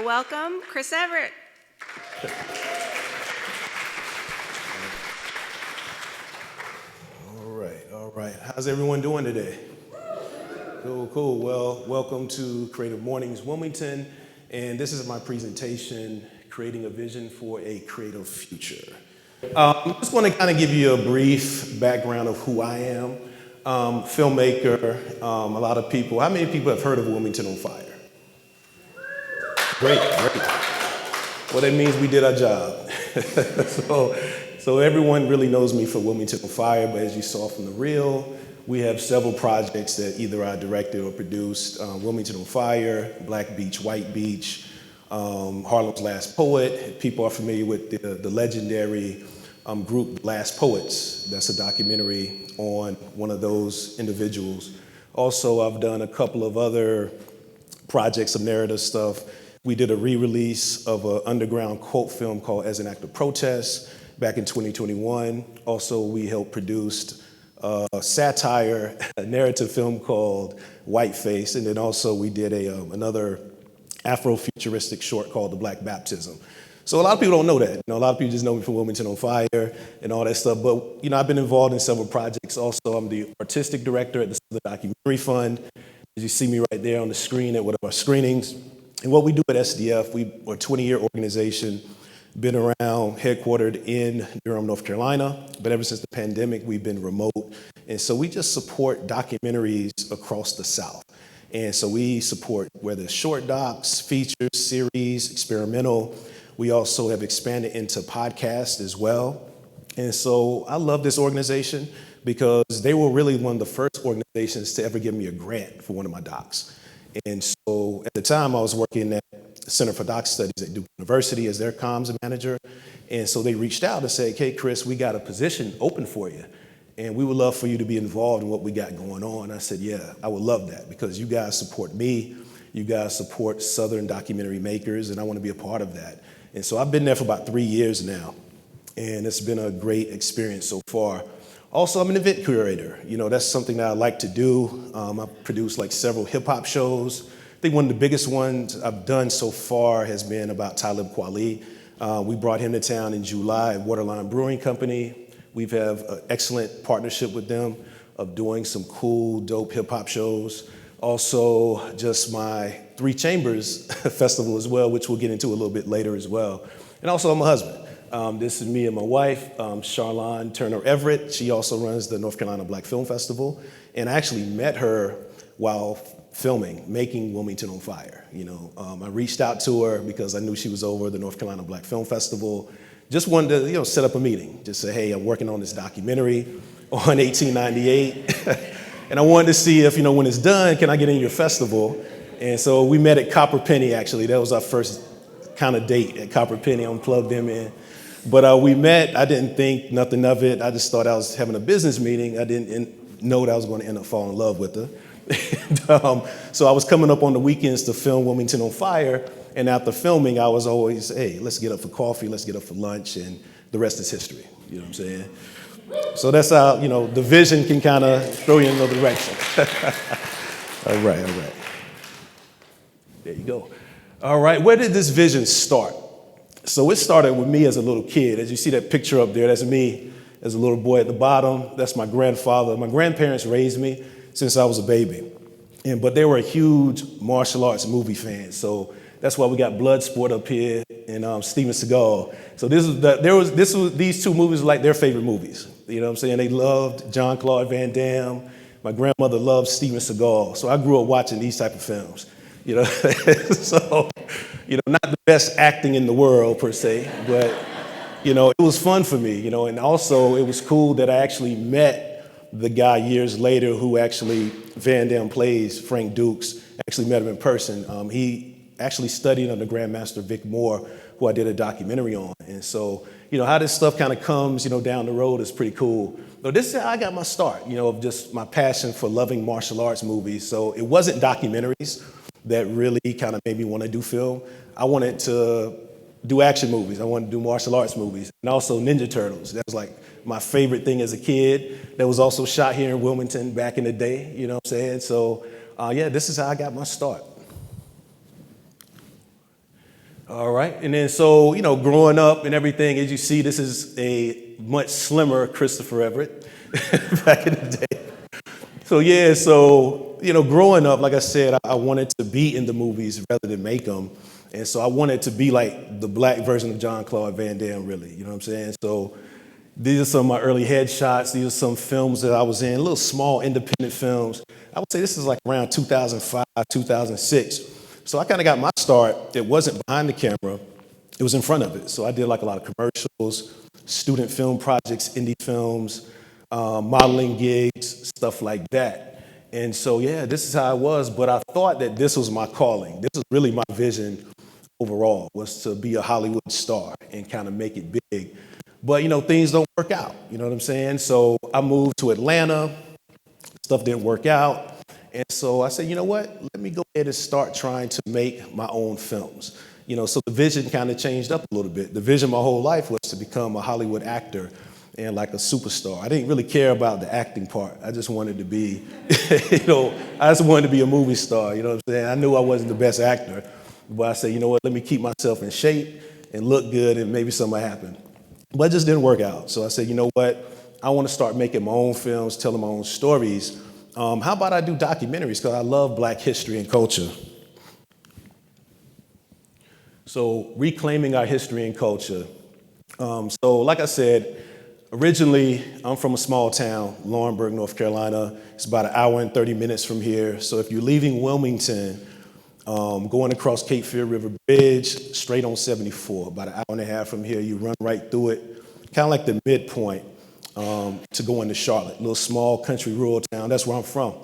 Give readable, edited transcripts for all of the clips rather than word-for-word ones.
welcome Chris Everett. All right. How's everyone doing today? Cool. Well, welcome to Creative Mornings Wilmington, and this is my presentation, Creating a Vision for a Creative Future. I'm just going to kind of give you a brief background of who I am. Filmmaker, a lot of people, how many people have heard of Wilmington on Fire? Great. Well, that means we did our job. So everyone really knows me for Wilmington on Fire, but as you saw from the reel, we have several projects that either I directed or produced. Wilmington on Fire, Black Beach, White Beach, Harlem's Last Poet. People are familiar with the legendary group Last Poets. That's a documentary on one of those individuals. Also, I've done a couple of other projects of narrative stuff. We did a re-release of an underground quote film called As an Act of Protest back in 2021. Also, we helped produce a satire, a narrative film called Whiteface, and then also we did another Afro-futuristic short called The Black Baptism. So a lot of people don't know that. A lot of people just know me from Wilmington on Fire and all that stuff. But I've been involved in several projects. Also, I'm the artistic director at the Southern Documentary Fund. As you see me right there on the screen at one of our screenings. And what we do at SDF, we're a 20-year organization, been around, headquartered in Durham, North Carolina, but ever since the pandemic, we've been remote. And so we just support documentaries across the South. And so we support whether it's short docs, features, series, experimental. We also have expanded into podcasts as well. And so I love this organization because they were really one of the first organizations to ever give me a grant for one of my docs. And so at the time, I was working at the Center for Doc Studies at Duke University as their comms manager. And so they reached out and said, hey, Chris, we got a position open for you. And we would love for you to be involved in what we got going on. I said, yeah, I would love that because you guys support me. You guys support Southern documentary makers, and I want to be a part of that. And so I've been there for about 3 years now, and it's been a great experience so far. Also, I'm an event curator. That's something that I like to do. I've produced like several hip hop shows. I think one of the biggest ones I've done so far has been about Talib Kweli. We brought him to town in July at Waterline Brewing Company. We have an excellent partnership with them of doing some cool, dope hip hop shows. Also, just my Three Chambers festival as well, which we'll get into a little bit later as well. And also, I'm a husband. This is me and my wife, Charlon Turner Everett. She also runs the North Carolina Black Film Festival. And I actually met her while filming, making Wilmington on Fire. I reached out to her because I knew she was over the North Carolina Black Film Festival. Just wanted to, set up a meeting. Just say, hey, I'm working on this documentary on 1898. And I wanted to see if, when it's done, can I get in your festival? And so we met at Copper Penny, actually. That was our first kind of date at Copper Penny. I'm plugged them in. But we met. I didn't think nothing of it. I just thought I was having a business meeting. I didn't know that I was going to end up falling in love with her. So I was coming up on the weekends to film Wilmington on Fire. And after filming, I was always, hey, let's get up for coffee. Let's get up for lunch. And the rest is history. You know what I'm saying? So that's how, the vision can kind of throw you in another direction. All right. There you go. All right. Where did this vision start? So it started with me as a little kid. As you see that picture up there, that's me as a little boy at the bottom. That's my grandfather. My grandparents raised me since I was a baby. But they were a huge martial arts movie fan. So that's why we got Bloodsport up here and Steven Seagal. So these two movies were like their favorite movies. You know what I'm saying? They loved Jean-Claude Van Damme. My grandmother loved Steven Seagal. So I grew up watching these type of films. So, not the best acting in the world per se, but, it was fun for me, and also it was cool that I actually met the guy years later who actually Van Damme plays, Frank Dukes, actually met him in person. He actually studied under Grandmaster Vic Moore, who I did a documentary on. And so, how this stuff kind of comes, down the road is pretty cool. But this is how I got my start, of just my passion for loving martial arts movies. So it wasn't documentaries that really kind of made me want to do film. I wanted to do action movies. I wanted to do martial arts movies. And also Ninja Turtles. That was like my favorite thing as a kid. That was also shot here in Wilmington back in the day, you know what I'm saying? So, this is how I got my start. All right. And then so, growing up and everything, as you see, this is a much slimmer Christopher Everett back in the day. So, yeah, growing up, like I said, I wanted to be in the movies rather than make them. And so I wanted to be like the black version of John Claude Van Damme, really. You know what I'm saying? So these are some of my early headshots. These are some films that I was in, little small independent films. I would say this is like around 2005, 2006. So I kind of got my start. It wasn't behind the camera. It was in front of it. So I did like a lot of commercials, student film projects, indie films, modeling gigs, stuff like that. And so, yeah, this is how I was. But I thought that this was my calling. This was really my vision overall, was to be a Hollywood star and kind of make it big. But, things don't work out. You know what I'm saying? So I moved to Atlanta. Stuff didn't work out. And so I said, you know what? Let me go ahead and start trying to make my own films. So the vision kind of changed up a little bit. The vision my whole life was to become a Hollywood actor and like a superstar. I didn't really care about the acting part. I just wanted to be, I just wanted to be a movie star. You know what I'm saying? I knew I wasn't the best actor, but I said, you know what? Let me keep myself in shape and look good, and maybe something might happen. But it just didn't work out. So I said, you know what? I want to start making my own films, telling my own stories. How about I do documentaries? Because I love Black history and culture. So reclaiming our history and culture. So like I said, originally I'm from a small town, Laurinburg, North Carolina. It's about an hour and 30 minutes from here. So if you're leaving Wilmington, going across Cape Fear River Bridge, straight on 74, about an hour and a half from here, you run right through it, kind of like the midpoint to go into Charlotte, little small country rural town. That's where I'm from.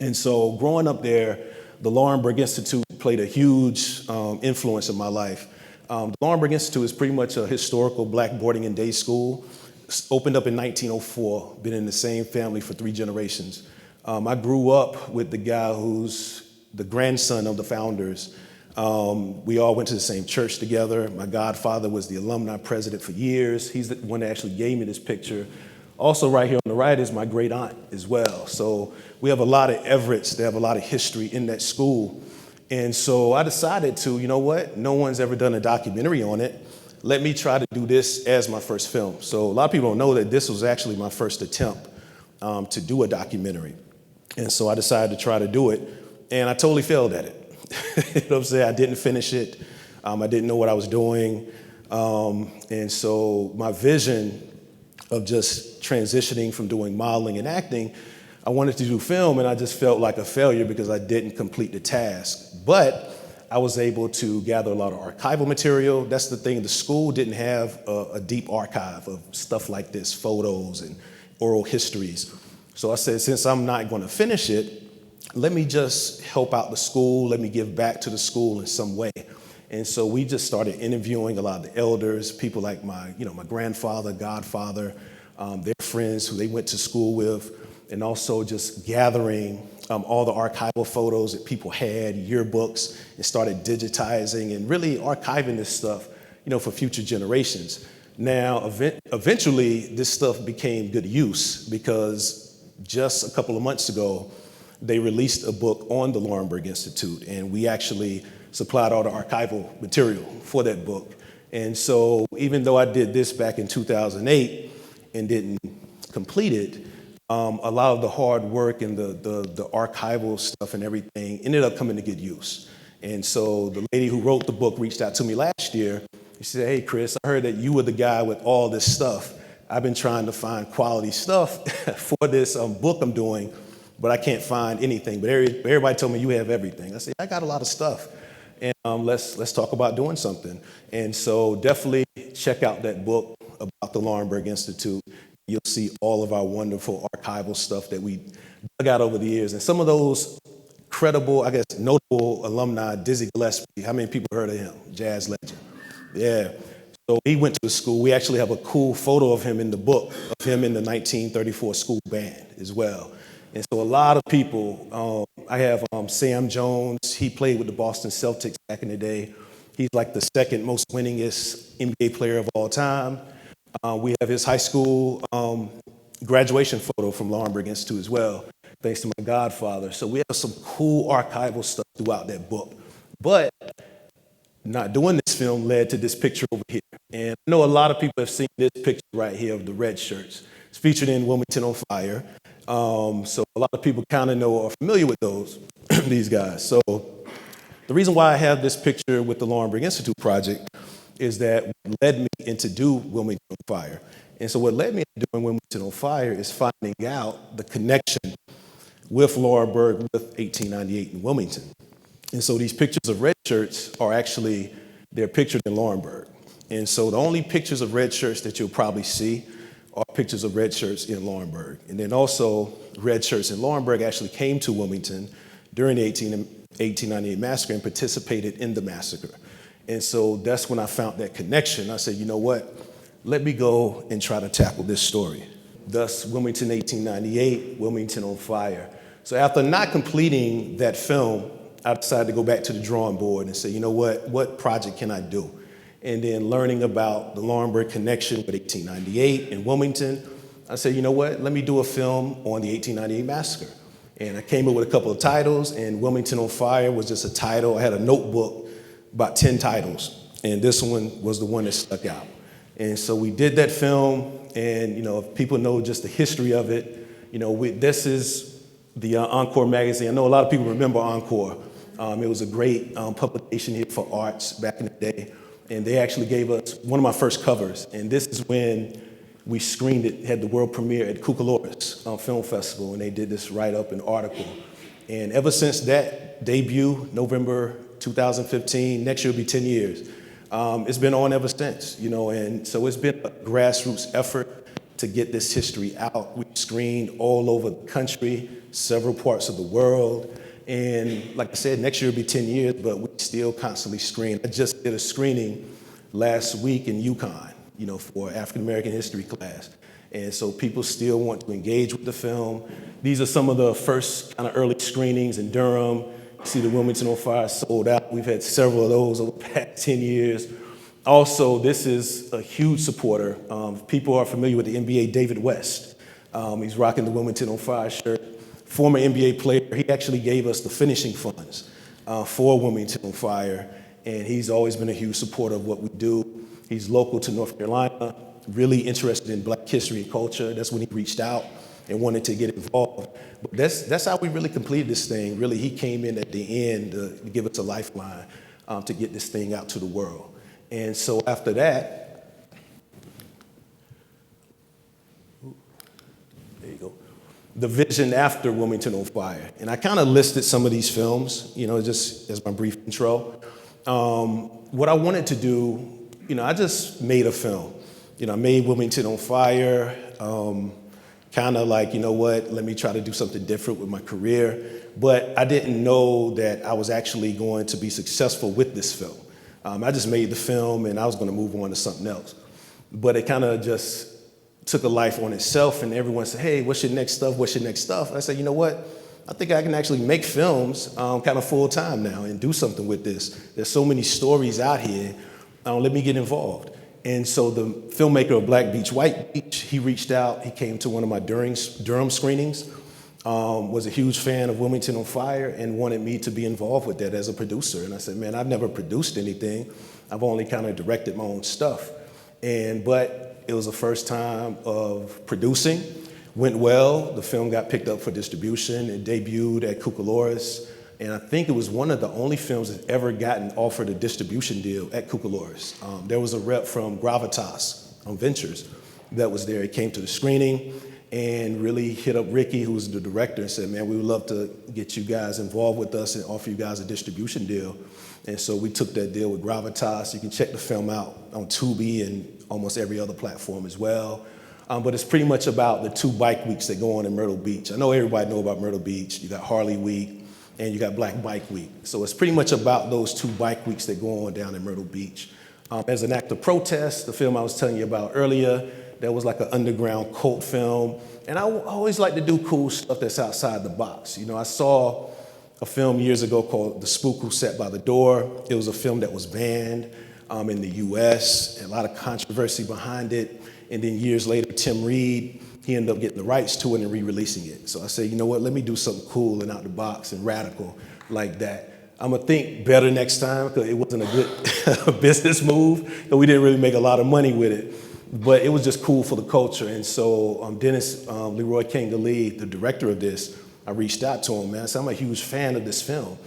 And so growing up there, the Laurinburg Institute played a huge influence in my life. The Laurinburg Institute is pretty much a historical Black boarding and day school. It's opened up in 1904, been in the same family for 3 generations. I grew up with the guy who's the grandson of the founders. We all went to the same church together. My godfather was the alumni president for years. He's the one that actually gave me this picture. Also right here on the right is my great aunt as well. So we have a lot of Everetts that have a lot of history in that school. And so I decided to, you know what? No one's ever done a documentary on it. Let me try to do this as my first film. So a lot of people don't know that this was actually my first attempt to do a documentary. And so I decided to try to do it. And I totally failed at it. You know what I'm saying? I didn't finish it. I didn't know what I was doing. And so my vision of just transitioning from doing modeling and acting, I wanted to do film, and I just felt like a failure because I didn't complete the task. But I was able to gather a lot of archival material. That's the thing. The school didn't have a deep archive of stuff like this, photos and oral histories. So I said, since I'm not going to finish it, let me just help out the school. Let me give back to the school in some way. And so we just started interviewing a lot of the elders, people like my grandfather, godfather, their friends who they went to school with, and also just gathering all the archival photos that people had, yearbooks, and started digitizing and really archiving this stuff, for future generations. Now, eventually, this stuff became good use because just a couple of months ago, they released a book on the Laurinburg Institute, and we actually supplied all the archival material for that book. And so even though I did this back in 2008 and didn't complete it, a lot of the hard work and the archival stuff and everything ended up coming to good use. And so the lady who wrote the book reached out to me last year. She said, "Hey, Chris, I heard that you were the guy with all this stuff. I've been trying to find quality stuff for this book I'm doing, but I can't find anything. But everybody told me you have everything." I said, "I got a lot of stuff, and let's talk about doing something." And so definitely check out that book about the Laurinburg Institute. You'll see all of our wonderful archival stuff that we dug out over the years. And some of those credible, I guess, notable alumni, Dizzy Gillespie, how many people heard of him? Jazz legend. Yeah. So he went to the school. We actually have a cool photo of him in the book, of him in the 1934 school band as well. And so a lot of people, I have Sam Jones. He played with the Boston Celtics back in the day. He's like the second most winningest NBA player of all time. We have his high school graduation photo from Laurinburg Institute as well, thanks to my godfather. So we have some cool archival stuff throughout that book. But not doing this film led to this picture over here. And I know a lot of people have seen this picture right here of the red shirts. It's featured in Wilmington on Fire. So a lot of people kind of know or are familiar with those, these guys. So the reason why I have this picture with the Laurenburg Institute project is that what led me into do Wilmington on Fire. And so what led me into doing Wilmington on Fire is finding out the connection with Laurenburg with 1898 in Wilmington. And so these pictures of red shirts are actually, they're pictured in Laurenburg. And so the only pictures of red shirts that you'll probably see are pictures of red shirts in Laurenburg. And then also red shirts in Laurenburg actually came to Wilmington during the 1898 massacre and participated in the massacre. And so that's when I found that connection. I said, you know what? Let me go and try to tackle this story. Thus, Wilmington 1898, Wilmington on Fire. So after not completing that film, I decided to go back to the drawing board and say, you know what project can I do? And then learning about the Laurenburg connection with 1898 and Wilmington, I said, you know what, let me do a film on the 1898 massacre. And I came up with a couple of titles, and Wilmington on Fire was just a title. I had a notebook, about 10 titles, and this one was the one that stuck out. And so we did that film, and if people know just the history of it, this is the Encore magazine. I know a lot of people remember Encore. It was a great publication here for arts back in the day, and they actually gave us one of my first covers, and this is when we screened it, had the world premiere at Cucalores Film Festival, and they did this write-up and article. And ever since that debut, November 2015, next year will be 10 years. It's been on ever since, and so it's been a grassroots effort to get this history out. We've screened all over the country, several parts of the world, and like I said, next year will be 10 years, but we still constantly screen. I just did a screening last week in UConn, for African American history class. And so people still want to engage with the film. These are some of the first kind of early screenings in Durham. You see the Wilmington on Fire sold out. We've had several of those over the past 10 years. Also, this is a huge supporter. People are familiar with the NBA, David West. He's rocking the Wilmington on Fire shirt. Former NBA player, he actually gave us the finishing funds for Wilmington on Fire, and he's always been a huge supporter of what we do. He's local to North Carolina, really interested in Black history and culture. That's when he reached out and wanted to get involved. But that's how we really completed this thing. Really, he came in at the end to give us a lifeline to get this thing out to the world. And so after that, there you go, the vision after Wilmington on Fire. And I kind of listed some of these films, just as my brief intro. What I wanted to do, I just made a film. I made Wilmington on Fire, kind of like, let me try to do something different with my career. But I didn't know that I was actually going to be successful with this film. I just made the film and I was going to move on to something else. But it kind of just took a life on itself, and everyone said, hey, what's your next stuff? What's your next stuff? And I said, you know what? I think I can actually make films kind of full time now and do something with this. There's so many stories out here. Let me get involved. And so the filmmaker of Black Beach, White Beach, he reached out. He came to one of my Durham screenings, was a huge fan of Wilmington on Fire, and wanted me to be involved with that as a producer. And I said, man, I've never produced anything. I've only kind of directed my own stuff. But it was the first time of producing. Went well. The film got picked up for distribution. It debuted at Cucalores. And I think it was one of the only films that's ever gotten offered a distribution deal at Cucalores. There was a rep from Gravitas Ventures that was there. He came to the screening and really hit up Ricky, who was the director, and said, man, we would love to get you guys involved with us and offer you guys a distribution deal. And so we took that deal with Gravitas. You can check the film out on Tubi and almost every other platform as well. But it's pretty much about the 2 bike weeks that go on in Myrtle Beach. I know everybody knows about Myrtle Beach. You got Harley Week and you got Black Bike Week. So it's pretty much about those 2 bike weeks that go on down in Myrtle Beach. As an act of protest, the film I was telling you about earlier, that was like an underground cult film. And I always like to do cool stuff that's outside the box. I saw a film years ago called The Spook Who Sat by the Door. It was a film that was banned in the US, a lot of controversy behind it. And then years later, Tim Reed, he ended up getting the rights to it and re-releasing it. So I said, you know what, let me do something cool and out the box and radical like that. I'm gonna think better next time because it wasn't a good business move, and we didn't really make a lot of money with it. But it was just cool for the culture. And so Dennis Leroy Kangallee, the director of this, I reached out to him, man. I said, I'm a huge fan of this film.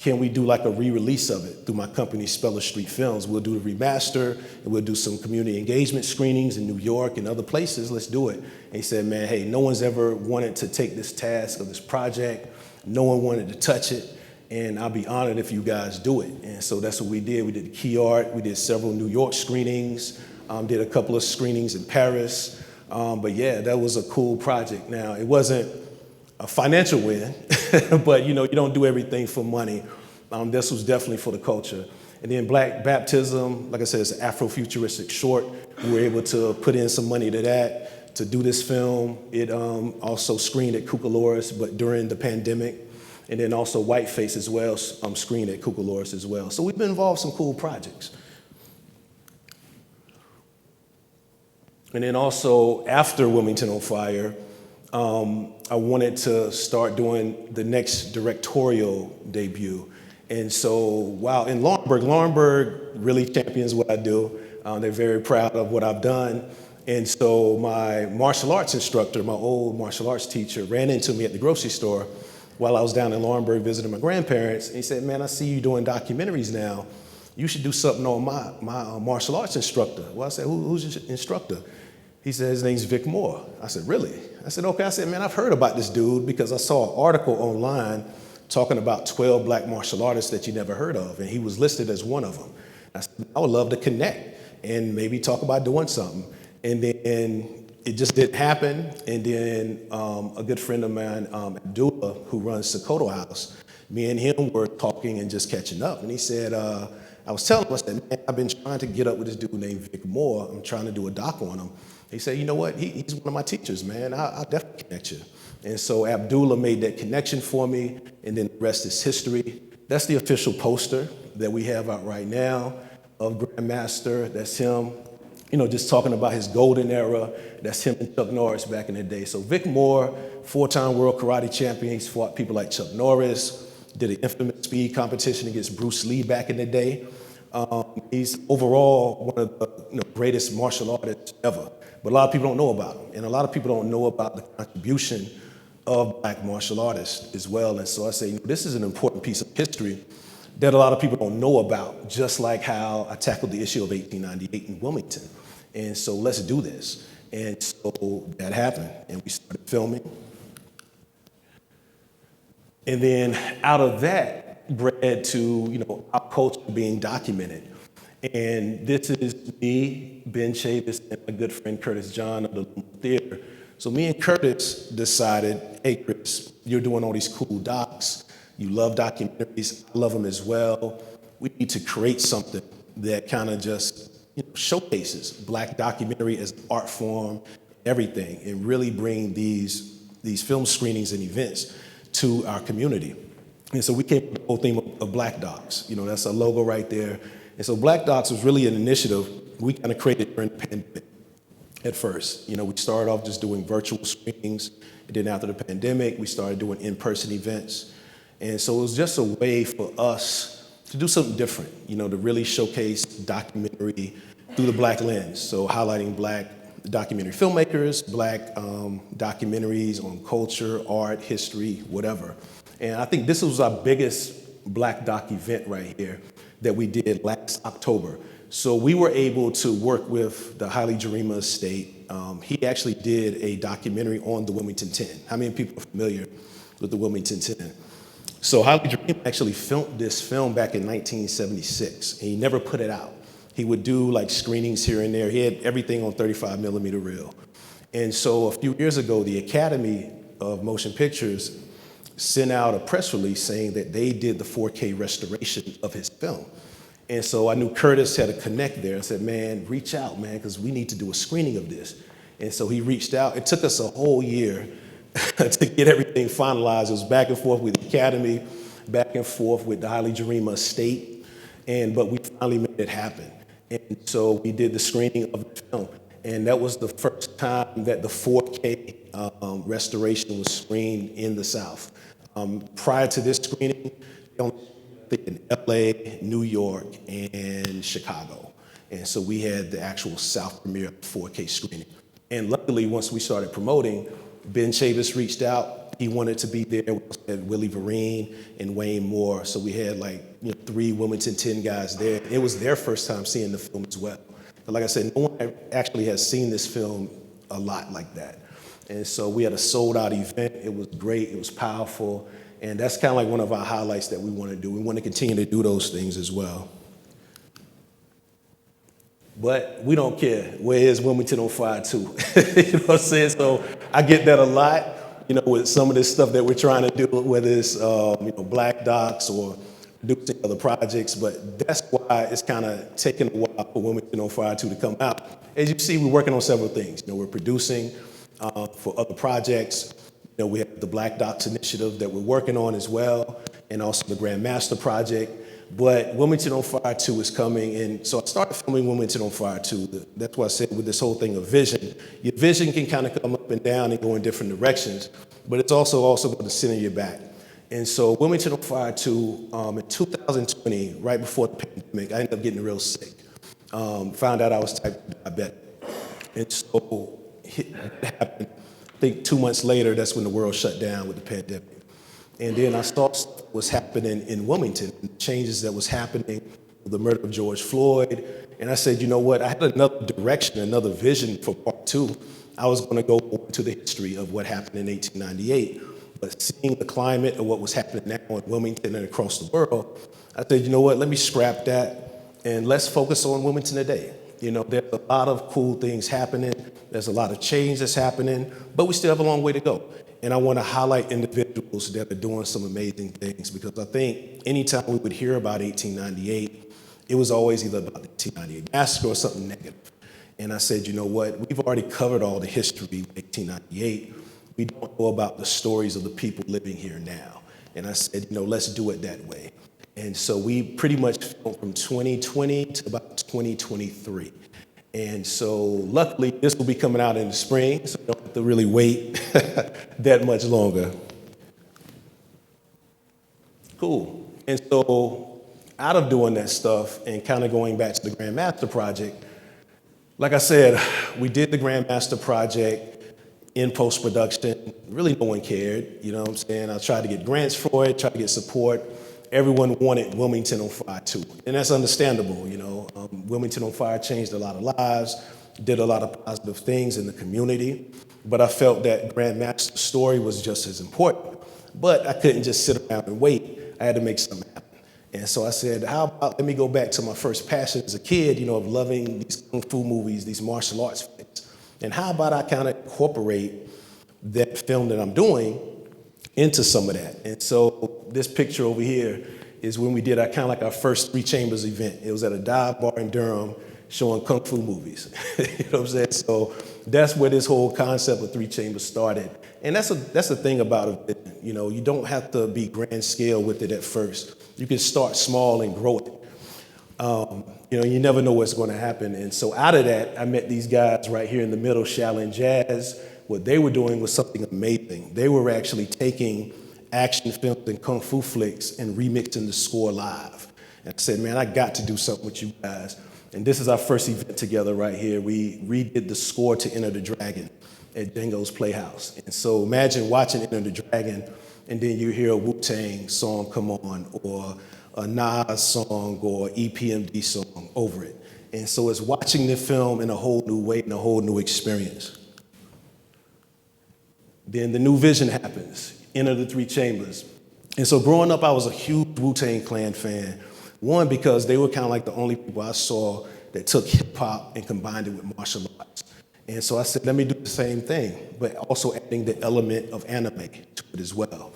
Can we do like a re-release of it through my company, Speller Street Films? We'll do a remaster, and we'll do some community engagement screenings in New York and other places. Let's do it. And he said, man, hey, no one's ever wanted to take this task or this project. No one wanted to touch it. And I'll be honored if you guys do it. And so that's what we did. We did key art. We did several New York screenings, did a couple of screenings in Paris. But yeah, that was a cool project. Now, it wasn't a financial win, but you don't do everything for money. This was definitely for the culture. And then Black Baptism, like I said, it's an Afrofuturistic short. We were able to put in some money to that, to do this film. It also screened at Cucalores, but during the pandemic. And then also Whiteface as well, screened at Cucalores as well. So we've been involved in some cool projects. And then also after Wilmington on Fire, I wanted to start doing the next directorial debut. And so while in Laurinburg really champions what I do. They're very proud of what I've done. And so my martial arts instructor, my old martial arts teacher, ran into me at the grocery store while I was down in Laurinburg visiting my grandparents. And he said, man, I see you doing documentaries now. You should do something on my martial arts instructor. Well, I said, who's your instructor? He said, his name's Vic Moore. I said, really? I said, okay. I said, man, I've heard about this dude because I saw an article online talking about 12 black martial artists that you never heard of, and he was listed as one of them. I said, I would love to connect and maybe talk about doing something. And then it just didn't happen. And then a good friend of mine, Abdullah, who runs Sokoto House, me and him were talking and just catching up. And he said, I was telling him, I said, man, I've been trying to get up with this dude named Vic Moore. I'm trying to do a doc on him. He said, you know what? He's one of my teachers, man. I'll definitely connect you. And so Abdullah made that connection for me, and then the rest is history. That's the official poster that we have out right now of Grandmaster. That's him, just talking about his golden era. That's him and Chuck Norris back in the day. So Vic Moore, 4-time world karate champion. He's fought people like Chuck Norris, did an infamous speed competition against Bruce Lee back in the day. He's overall one of the greatest martial artists ever. But a lot of people don't know about him. And a lot of people don't know about the contribution of black martial artists as well. And so I say, this is an important piece of history that a lot of people don't know about, just like how I tackled the issue of 1898 in Wilmington. And so let's do this. And so that happened, and we started filming. And then out of that bred to, our culture being documented. And this is me, Ben Chavis, and my good friend Curtis John of the Theater. So me and Curtis decided, hey, Chris, you're doing all these cool docs. You love documentaries. I love them as well. We need to create something that kind of just showcases black documentary as an art form, everything, and really bring these film screenings and events to our community. And so we came up with the whole theme of Black Docs. That's our logo right there. And so Black Docs was really an initiative we kind of created during the pandemic. At first, we started off just doing virtual screenings, and then after the pandemic, we started doing in-person events. And so it was just a way for us to do something different, to really showcase documentary through the black lens. So highlighting black documentary filmmakers, black documentaries on culture, art, history, whatever. And I think this was our biggest Black Doc event right here that we did last October. So we were able to work with the Haile Gerima estate. He actually did a documentary on the Wilmington 10. How many people are familiar with the Wilmington 10? So Haile Gerima actually filmed this film back in 1976, and he never put it out. He would do like screenings here and there. He had everything on 35 millimeter reel. And so a few years ago, the Academy of Motion Pictures sent out a press release saying that they did the 4K restoration of his film. And so I knew Curtis had a connect there. I said, man, reach out, man, because we need to do a screening of this. And so he reached out. It took us a whole year to get everything finalized. It was back and forth with the Academy, back and forth with the Haile Gerima estate, but we finally made it happen. And so we did the screening of the film. And that was the first time that the 4K restoration was screened in the South. Prior to this screening, they only think in LA, New York, and Chicago. And so we had the actual South premiere 4K screening. And luckily, once we started promoting, Ben Chavis reached out. He wanted to be there. We also had Willie Vereen and Wayne Moore. So we had three Wilmington 10 guys there. It was their first time seeing the film as well. But like I said, no one actually has seen this film a lot like that. And so we had a sold out event. It was great. It was powerful. And that's kind of like one of our highlights that we want to do. We want to continue to do those things as well. But we don't care. Where is Wilmington on fire too? You know what I'm saying? So I get that a lot, with some of this stuff that we're trying to do, whether it's Black Docs or producing other projects. But that's why it's kind of taken a while for Wilmington on Fire 2 to come out. As you see, we're working on several things. We're producing for other projects. We have the Black Docs initiative that we're working on as well, and also the Grand Master project. But Wilmington on Fire 2 is coming, and so I started filming Wilmington on Fire 2. That's why I said with this whole thing of vision, your vision can kind of come up and down and go in different directions, but it's also going to center your back. And so Wilmington on Fire 2, in 2020, right before the pandemic, I ended up getting real sick. Found out I was type 2 diabetic. And so it happened, I think 2 months later, that's when the world shut down with the pandemic. And then I saw what was happening in Wilmington, the changes that was happening, the murder of George Floyd. And I said, you know what, I had another direction, another vision for part 2. I was going to go into the history of what happened in 1898. But seeing the climate of what was happening now in Wilmington and across the world, I said, you know what, let me scrap that and let's focus on Wilmington today. There's a lot of cool things happening. There's a lot of change that's happening, but we still have a long way to go. And I want to highlight individuals that are doing some amazing things, because I think anytime we would hear about 1898, it was always either about the 1898 massacre or something negative. And I said, you know what, we've already covered all the history of 1898. We don't know about the stories of the people living here now. And I said, let's do it that way. And so we pretty much filmed from 2020 to about 2023. And so luckily, this will be coming out in the spring, so you don't have to really wait that much longer. Cool. And so out of doing that stuff and kind of going back to the Grand Master project, like I said, we did the Grand Master project in post-production. Really no one cared, you know what I'm saying? I tried to get grants for it, tried to get support. Everyone wanted Wilmington on Fire 2, and that's understandable, Wilmington on Fire changed a lot of lives, did a lot of positive things in the community, but I felt that Grand Master's story was just as important. But I couldn't just sit around and wait. I had to make something happen. And so I said, how about let me go back to my first passion as a kid, of loving these kung fu movies, these martial arts films. And how about I kind of incorporate that film that I'm doing into some of that. And so this picture over here is when we did our first Three Chambers event. It was at a dive bar in Durham showing kung fu movies. You know what I'm saying? So that's where this whole concept of Three Chambers started. And that's the thing about it. You don't have to be grand scale with it at first. You can start small and grow it. You never know what's going to happen. And so out of that, I met these guys right here in the middle, Shaolin Jazz. What they were doing was something amazing. They were actually taking action films and kung fu flicks and remixing the score live. And I said, man, I got to do something with you guys. And this is our first event together right here. We redid the score to Enter the Dragon at Django's Playhouse. And so imagine watching Enter the Dragon, and then you hear a Wu-Tang song come on, or a Nas song, or EPMD song over it. And so it's watching the film in a whole new way, and a whole new experience. Then the new vision happens, Enter the Three Chambers. And so growing up, I was a huge Wu-Tang Clan fan. One, because they were kind of like the only people I saw that took hip hop and combined it with martial arts. And so I said, let me do the same thing, but also adding the element of anime to it as well.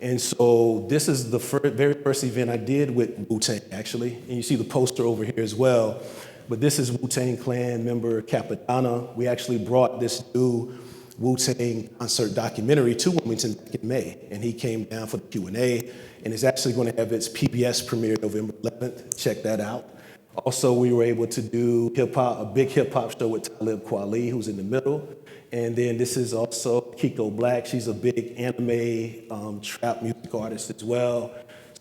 And so this is the very first event I did with Wu-Tang, actually. And you see the poster over here as well. But this is Wu-Tang Clan member Capadonna. We actually brought this new Wu-Tang concert documentary to Wilmington back in May, and he came down for the Q&A, and it's actually going to have its PBS premiere November 11th. Check that out. Also, we were able to do a big hip-hop show with Talib Kweli, who's in the middle, and then this is also Kiko Black. She's a big anime trap music artist as well.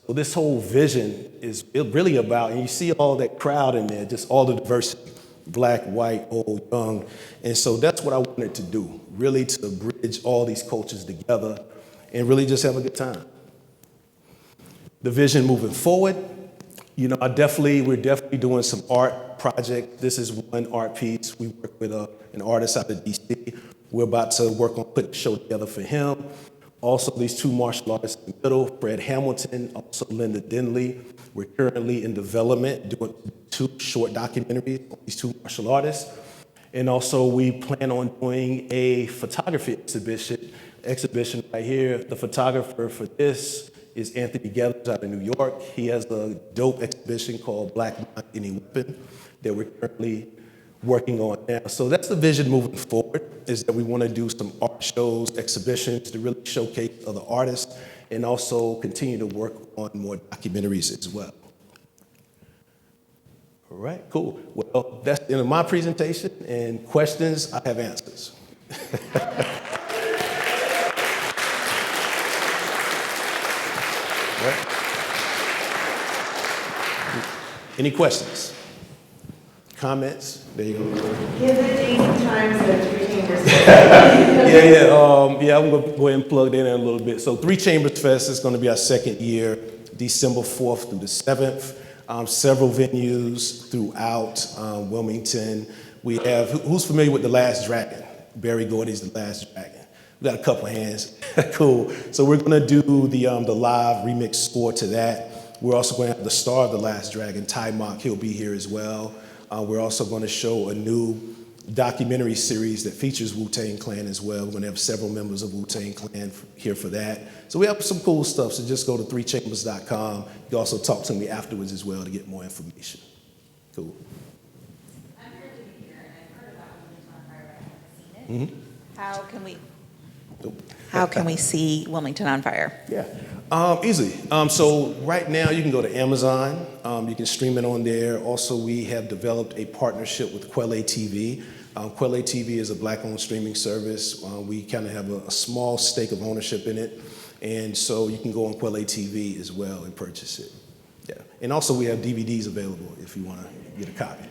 So So this whole vision is really about, and you see all that crowd in there, just all the diversity, black, white, old, young. And so that's what I wanted to do, really to bridge all these cultures together and really just have a good time. The vision moving forward, we're definitely doing some art project. This is one art piece. We work with an artist out of DC. We're about to work on putting a show together for him. Also, these two martial artists in the middle, Fred Hamilton, also Linda Denley. We're currently in development doing 2 short documentaries on these 2 martial artists. And also, we plan on doing a photography exhibition right here. The photographer for this is Anthony Gethers out of New York. He has a dope exhibition called Black Mind Any Weapon that we're currently working on now. So that's the vision moving forward, is that we want to do some art shows, exhibitions to really showcase other artists, and also continue to work on more documentaries as well. All right, cool. Well, that's the end of my presentation, and questions, I have answers. All right. Any questions? Comments? There you go. Give the date and times of 3 Chambers. I'm going to go ahead and plug that in a little bit. So 3 Chambers Fest is going to be our 2nd year, December 4th through the 7th. Several venues throughout Wilmington. We have, who's familiar with The Last Dragon? Barry Gordy's The Last Dragon. We got a couple hands. Cool. So we're going to do the live remix score to that. We're also going to have the star of The Last Dragon, Ty Mock. He'll be here as well. We're also going to show a new documentary series that features Wu-Tang Clan as well. We're going to have several members of Wu-Tang Clan here for that. So we have some cool stuff, so just go to 3chambers.com. You can also talk to me afterwards as well to get more information. Cool. I'm here to be here, and I've heard about Wilmington on Fire, but I haven't seen it. How can we see Wilmington on Fire? Yeah, easily. So right now you can go to Amazon. You can stream it on there. Also, we have developed a partnership with Quelle TV. Quelle TV is a Black-owned streaming service. We kind of have a small stake of ownership in it. And so you can go on Quelle TV as well and purchase it. Yeah. And also we have DVDs available if you want to get a copy.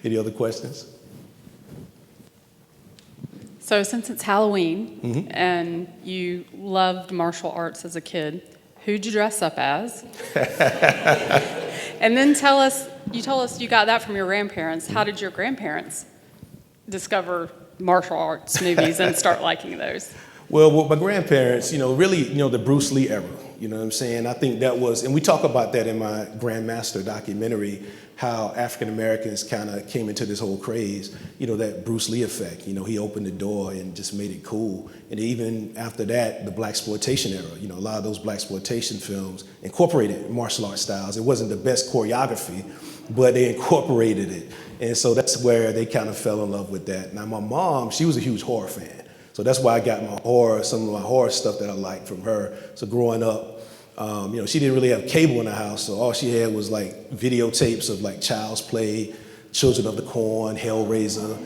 Any other questions? So since it's Halloween and you loved martial arts as a kid, who'd you dress up as? And then tell us you got that from your grandparents. How did your grandparents discover martial arts movies and start liking those? Well, with my grandparents, really, the Bruce Lee era, you know what I'm saying? I think that was, and we talk about that in my Grandmaster documentary, how African Americans kind of came into this whole craze, that Bruce Lee effect. He opened the door and just made it cool. And even after that, the blaxploitation era, a lot of those blaxploitation films incorporated martial arts styles. It wasn't the best choreography, but they incorporated it. And so that's where they kind of fell in love with that. Now, my mom, she was a huge horror fan. So that's why I got some of my horror stuff that I liked from her. So growing up, she didn't really have cable in the house, so all she had was like videotapes of like Child's Play, Children of the Corn, Hellraiser,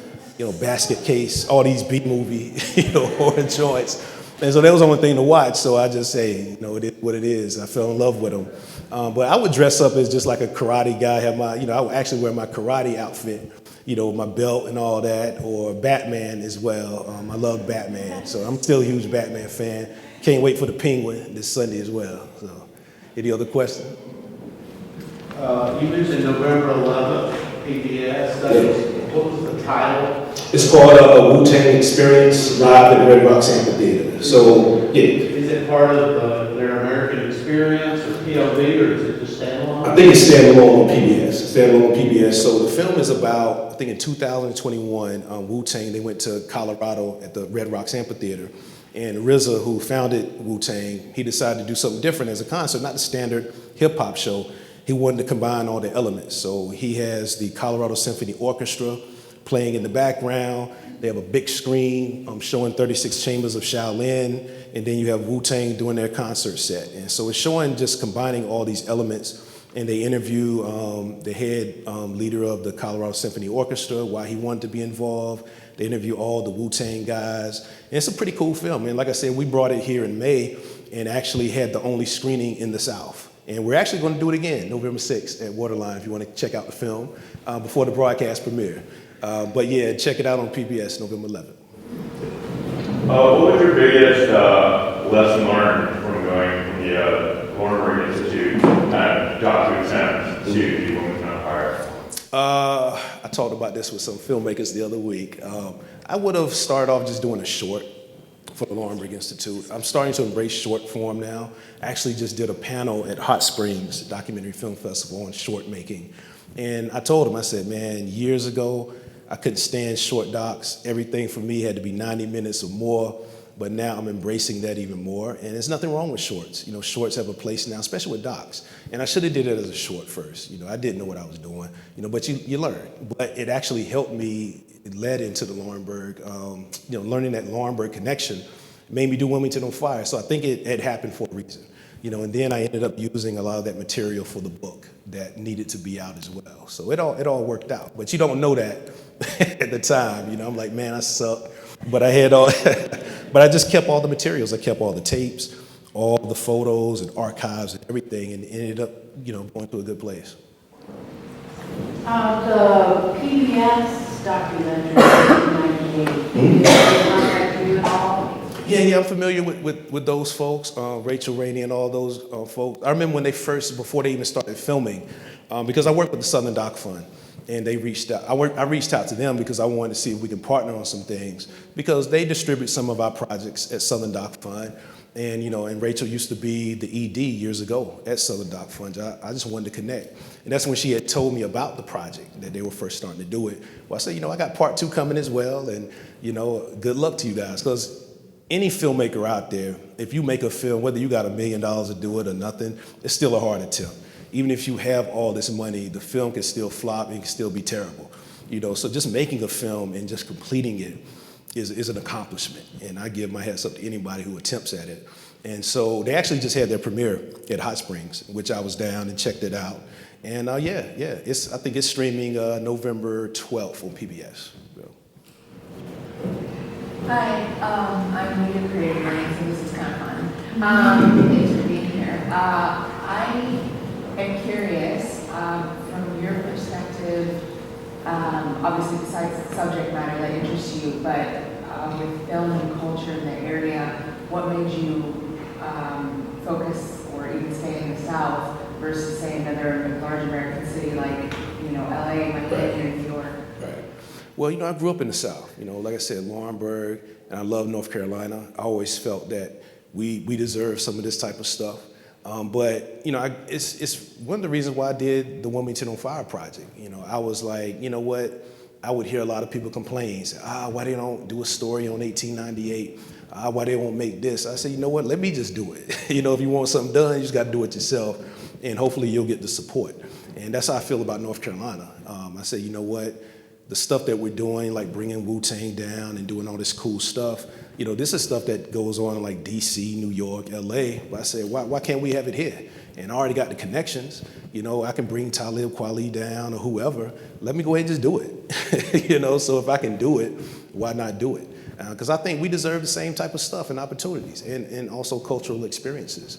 Basket Case, all these B-movie, horror joints. And so that was the only thing to watch. So I just say, it is what it is. I fell in love with them. But I would dress up as just like a karate guy, have my, I would actually wear my karate outfit, my belt and all that, or Batman as well. I love Batman, so I'm still a huge Batman fan. Can't wait for the Penguin this Sunday as well. So, any other questions? You mentioned November 11th, PBS. What was the title? It's called Wu-Tang Experience Live at the Red Rocks Amphitheater. So, yeah. Is it part of their American experience or PLV, or is it just standalone? I think it's standalone on PBS. So the film is about, I think in 2021, Wu-Tang, they went to Colorado at the Red Rocks Amphitheater. And RZA, who founded Wu-Tang, he decided to do something different as a concert, not the standard hip-hop show. He wanted to combine all the elements. So he has the Colorado Symphony Orchestra playing in the background. They have a big screen showing 36 Chambers of Shaolin. And then you have Wu-Tang doing their concert set. And so it's showing just combining all these elements. And they interview the head leader of the Colorado Symphony Orchestra, why he wanted to be involved. They interview all the Wu-Tang guys. And it's a pretty cool film. And like I said, we brought it here in May. and actually had the only screening in the South. And we're actually going to do it again, November 6th at Waterline, if you want to check out the film before the broadcast premiere. But yeah, check it out on PBS November 11th. What was your biggest lesson learned from going from the Lawrenceburg Institute at Dr. Sense to the Wilmington Empire? I talked about this with some filmmakers the other week. I would have started off just doing a short for the Lawrenceburg Institute. I'm starting to embrace short form now. I actually just did a panel at Hot Springs Documentary Film Festival on short making. And I told them, I said, man, years ago, I couldn't stand short docs. Everything for me had to be 90 minutes or more. But now I'm embracing that even more. And there's nothing wrong with shorts. You know, shorts have a place now, especially with docs. And I should have did it as a short first. You know, I didn't know what I was doing, you know, but you learn. But it actually helped me. It led into the Lawrenceburg, you know, learning that Lawrenceburg connection made me do Wilmington on Fire. So I think it had happened for a reason. You know, and then I ended up using a lot of that material for the book that needed to be out as well. So it all worked out. But you don't know that at the time. You know, I'm like, man, I suck. But I had all, but I just kept all the materials. I kept all the tapes, all the photos and archives and everything, and ended up, you know, going to a good place. The PBS documentary, 1998, did they contact you at all? Yeah, I'm familiar with those folks, Rachel Rainey and all those folks. I remember when they first, before they even started filming, because I work with the Southern Doc Fund, and they reached out. I reached out to them because I wanted to see if we can partner on some things, because they distribute some of our projects at Southern Doc Fund. And, you know, and Rachel used to be the ED years ago at Southern Doc Fund. I just wanted to connect. And that's when she had told me about the project, that they were first starting to do it. Well, I said, you know, I got part 2 coming as well, and, you know, good luck to you guys. Because any filmmaker out there, if you make a film, whether you got $1 million to do it or nothing, it's still a hard attempt. Even if you have all this money, the film can still flop and can still be terrible. You know, so just making a film and just completing it is an accomplishment. And I give my hats up to anybody who attempts at it. And so they actually just had their premiere at Hot Springs, which I was down and checked it out. And I think it's streaming November 12th on PBS. Hi, I'm new to CreativeMornings, so this is kind of fun. Thanks for being here. I am curious, from your perspective, obviously besides the subject matter that interests you, but with film and culture in the area, what made you focus or even stay in the South versus, say, another large American city like, you know, LA, Miami, New York? Right. Well, you know, I grew up in the South. You know, like I said, Lawrenceburg, and I love North Carolina. I always felt that we deserve some of this type of stuff. But, you know, it's one of the reasons why I did the Wilmington on Fire project. You know, I was like, you know what? I would hear a lot of people complain, say, why they don't do a story on 1898? Why they won't make this? I said, you know what? Let me just do it. You know, if you want something done, you just got to do it yourself, and hopefully you'll get the support. And that's how I feel about North Carolina. I said, you know what? The stuff that we're doing, like bringing Wu-Tang down and doing all this cool stuff, you know, this is stuff that goes on in like DC, New York, LA. But I said, why can't we have it here? And I already got the connections. You know, I can bring Talib Kweli down or whoever. Let me go ahead and just do it. You know, so if I can do it, why not do it? Because I think we deserve the same type of stuff and opportunities and also cultural experiences.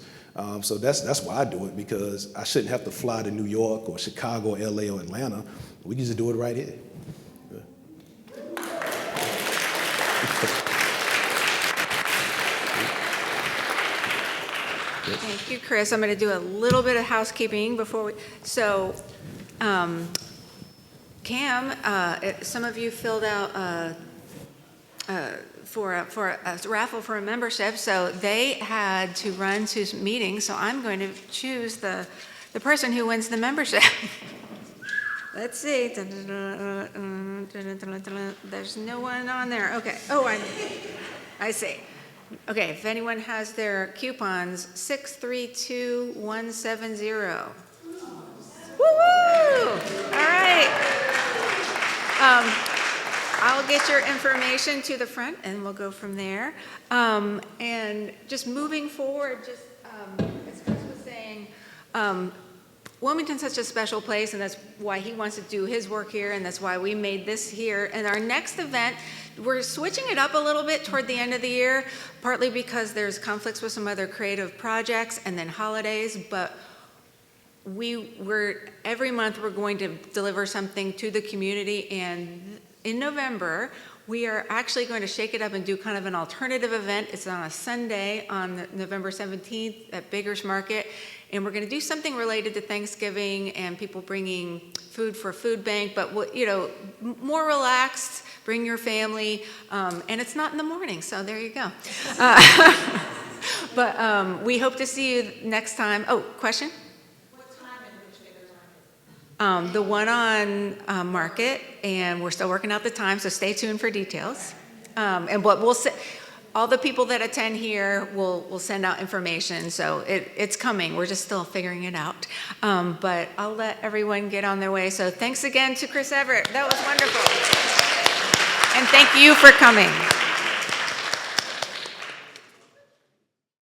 So that's why I do it, because I shouldn't have to fly to New York or Chicago or LA or Atlanta. We can just do it right here. Thank you, Chris. I'm going to do a little bit of housekeeping before we. So, Cam, some of you filled out for a raffle for a membership, so they had to run to meetings. So I'm going to choose the person who wins the membership. Let's see. There's no one on there. Okay. Oh, I see. Okay, if anyone has their coupons, 632170. Woo-hoo! All right. I'll get your information to the front, and we'll go from there. And just moving forward, as Chris was saying, Wilmington's such a special place, and that's why he wants to do his work here, and that's why we made this here. And our next event We're switching it up a little bit toward the end of the year, partly because there's conflicts with some other creative projects and then holidays, but every month we're going to deliver something to the community, and in November, we are actually going to shake it up and do kind of an alternative event. It's on a Sunday on November 17th at Baker's Market, and we're going to do something related to Thanksgiving and people bringing food for food bank, but more relaxed, bring your family, and it's not in the morning, so there you go. But we hope to see you next time. Oh, question? The one on Market, and we're still working out the time, so stay tuned for details. And what all the people that attend here will send out information, so it's coming. We're just still figuring it out. But I'll let everyone get on their way. So thanks again to Chris Everett. That was wonderful. And thank you for coming.